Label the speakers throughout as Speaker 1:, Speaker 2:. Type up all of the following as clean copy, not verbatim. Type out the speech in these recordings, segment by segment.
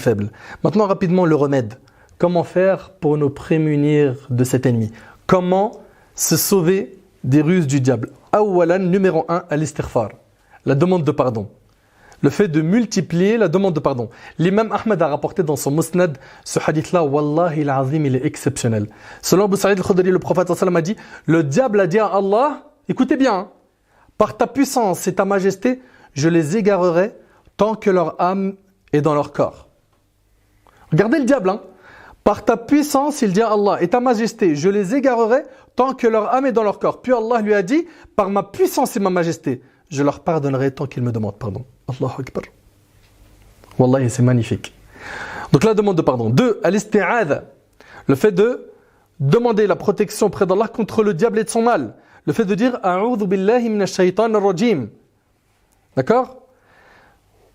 Speaker 1: faible. Maintenant, rapidement, le remède. Comment faire pour nous prémunir de cet ennemi? Comment se sauver des ruses du diable? Awalan, numéro 1, al-istighfar, la demande de pardon. Le fait de multiplier la demande de pardon. L'imam Ahmed a rapporté dans son musnad ce hadith-là, Wallahi al-azim, il est exceptionnel. Selon Abu Sa'id al-Khudri, le prophète sallallahu alayhi wa sallam a dit, le diable a dit à Allah, écoutez bien, hein, par ta puissance et ta majesté, je les égarerai tant que leur âme est dans leur corps. Regardez le diable, hein. Par ta puissance, il dit à Allah, et ta majesté, je les égarerai tant que leur âme est dans leur corps. Puis Allah lui a dit, par ma puissance et ma majesté, je leur pardonnerai tant qu'ils me demandent pardon. Allahu Akbar. Wallahi, c'est magnifique. Donc la demande de pardon. 2, al-isti'adha, le fait de demander la protection auprès d'Allah contre le diable et de son mal. Le fait de dire, a'udhu billahi minash shaytan ar-rajim. D'accord?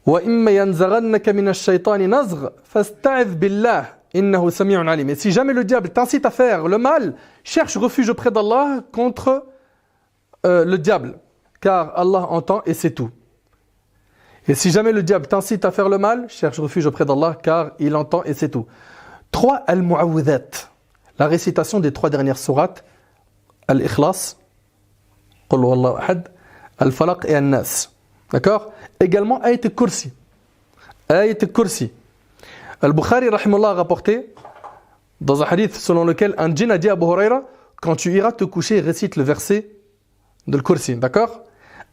Speaker 1: Wa imma yanzaghannaka minash shaytani nazgh fasta'idh billah. Et si jamais le diable t'incite à faire le mal, cherche refuge auprès d'Allah contre le diable, car Allah entend et c'est tout. Et si jamais le diable t'incite à faire le mal, cherche refuge auprès d'Allah, car il entend et c'est tout. 3, al-mu'awwidhat, la récitation des 3 dernières sourates, al-ikhlas, qul huwallahu ahad, al-falaq et an-nas. D'accord? Également ayat al-kursi. Ayat al-kursi. Al-Bukhari rahimahullah a rapporté dans un hadith selon lequel un djinn a dit à Abu Huraira, quand tu iras te coucher, récite le verset de Al-Kursi, d'accord?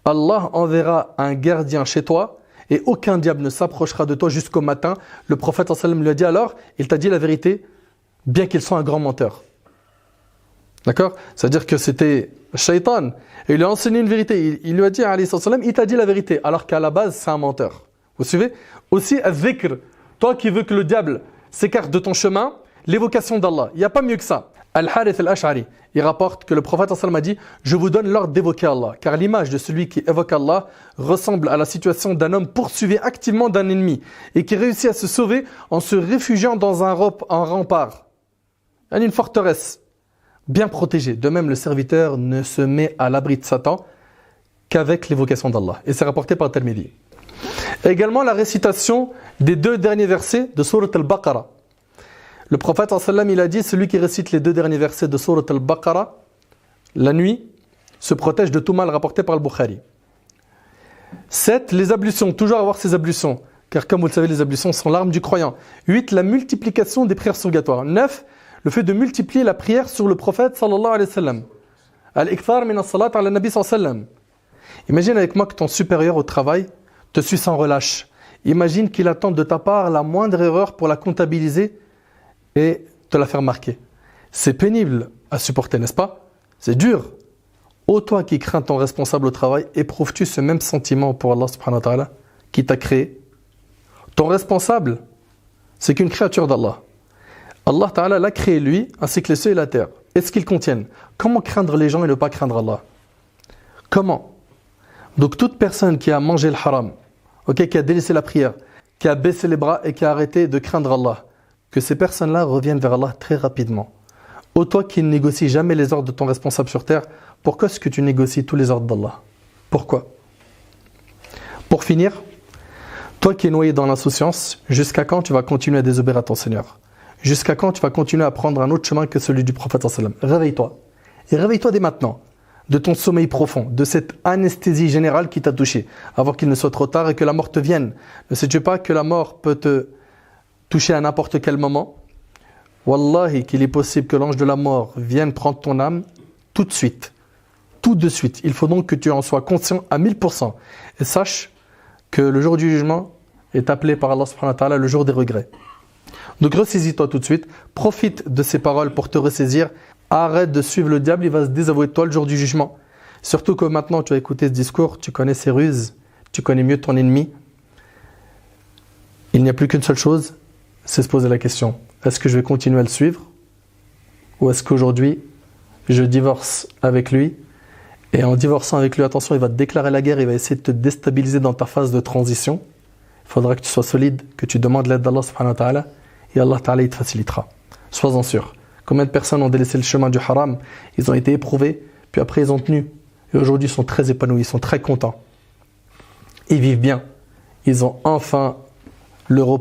Speaker 1: Allah enverra un gardien chez toi et aucun diable ne s'approchera de toi jusqu'au matin. Le prophète sallallahu alayhi wa sallam lui a dit alors, il t'a dit la vérité, bien qu'il soit un grand menteur. D'accord? C'est-à-dire que c'était Shaitan et il lui a enseigné une vérité. Il lui a dit alayhi sallam, il t'a dit la vérité, alors qu'à la base c'est un menteur. Vous suivez? Aussi, al-dhikr. Toi qui veux que le diable s'écarte de ton chemin, l'évocation d'Allah. Il n'y a pas mieux que ça. Al-Harith al-Ash'ari, il rapporte que le prophète sallallahu alayhi wa sallam a dit « Je vous donne l'ordre d'évoquer Allah, car l'image de celui qui évoque Allah ressemble à la situation d'un homme poursuivi activement d'un ennemi et qui réussit à se sauver en se réfugiant dans un rempart, une forteresse bien protégée. De même, le serviteur ne se met à l'abri de Satan qu'avec l'évocation d'Allah. » Et c'est rapporté par Tirmidhi. Également la récitation des 2 derniers versets de Sourate Al-Baqarah. Le prophète sallallahu alayhi wa sallam, il a dit, celui qui récite les 2 derniers versets de Sourate Al-Baqarah la nuit se protège de tout mal, rapporté par le Bukhari. 7, les ablutions, toujours avoir ces ablutions, car comme vous le savez, les ablutions sont l'arme du croyant. 8, la multiplication des prières surgatoires. 9, le fait de multiplier la prière sur le prophète sallallahu alayhi wa sallam. Al-ikthar min as-salat ala nabi sallallahu alayhi wa sallam. Imagine avec moi que ton supérieur au travail te suit sans relâche. Imagine qu'il attend de ta part la moindre erreur pour la comptabiliser et te la faire marquer. C'est pénible à supporter, n'est-ce pas? C'est dur. Ô toi qui crains ton responsable au travail, éprouves-tu ce même sentiment pour Allah subhanahu wa ta'ala qui t'a créé? Ton responsable, c'est qu'une créature d'Allah. Allah ta'ala l'a créé lui, ainsi que les cieux et la terre. Et ce qu'ils contiennent. Comment craindre les gens et ne pas craindre Allah? Comment? Donc toute personne qui a mangé le haram, qui a délaissé la prière, qui a baissé les bras et qui a arrêté de craindre Allah, que ces personnes-là reviennent vers Allah très rapidement. Ô toi qui ne négocies jamais les ordres de ton responsable sur terre, pourquoi est-ce que tu négocies tous les ordres d'Allah? Pourquoi? Pour finir, toi qui es noyé dans l'insouciance, jusqu'à quand tu vas continuer à désobéir à ton Seigneur? Jusqu'à quand tu vas continuer à prendre un autre chemin que celui du prophète sallallahu alayhi wa sallam? Réveille-toi. Et réveille-toi dès maintenant de ton sommeil profond, de cette anesthésie générale qui t'a touché, avant qu'il ne soit trop tard et que la mort te vienne. Ne sais-tu pas que la mort peut te toucher à n'importe quel moment? Wallahi, qu'il est possible que l'ange de la mort vienne prendre ton âme tout de suite. Tout de suite. Il faut donc que tu en sois conscient à 1000%. Et sache que le jour du jugement est appelé par Allah subhanahu wa ta'ala le jour des regrets. Donc ressaisis-toi tout de suite. Profite de ces paroles pour te ressaisir. Arrête de suivre le diable, il va se désavouer de toi le jour du jugement. Surtout que maintenant tu as écouté ce discours, tu connais ses ruses, tu connais mieux ton ennemi. Il n'y a plus qu'une seule chose, c'est se poser la question. Est-ce que je vais continuer à le suivre? Ou est-ce qu'aujourd'hui, je divorce avec lui? Et en divorçant avec lui, attention, il va te déclarer la guerre, il va essayer de te déstabiliser dans ta phase de transition. Il faudra que tu sois solide, que tu demandes l'aide d'Allah subhanahu wa ta'ala, et Allah ta'ala il te facilitera. Sois-en sûr. Combien de personnes ont délaissé le chemin du haram? Ils ont été éprouvés, puis après ils ont tenu. Et aujourd'hui ils sont très épanouis, ils sont très contents. Ils vivent bien. Ils ont enfin le repos.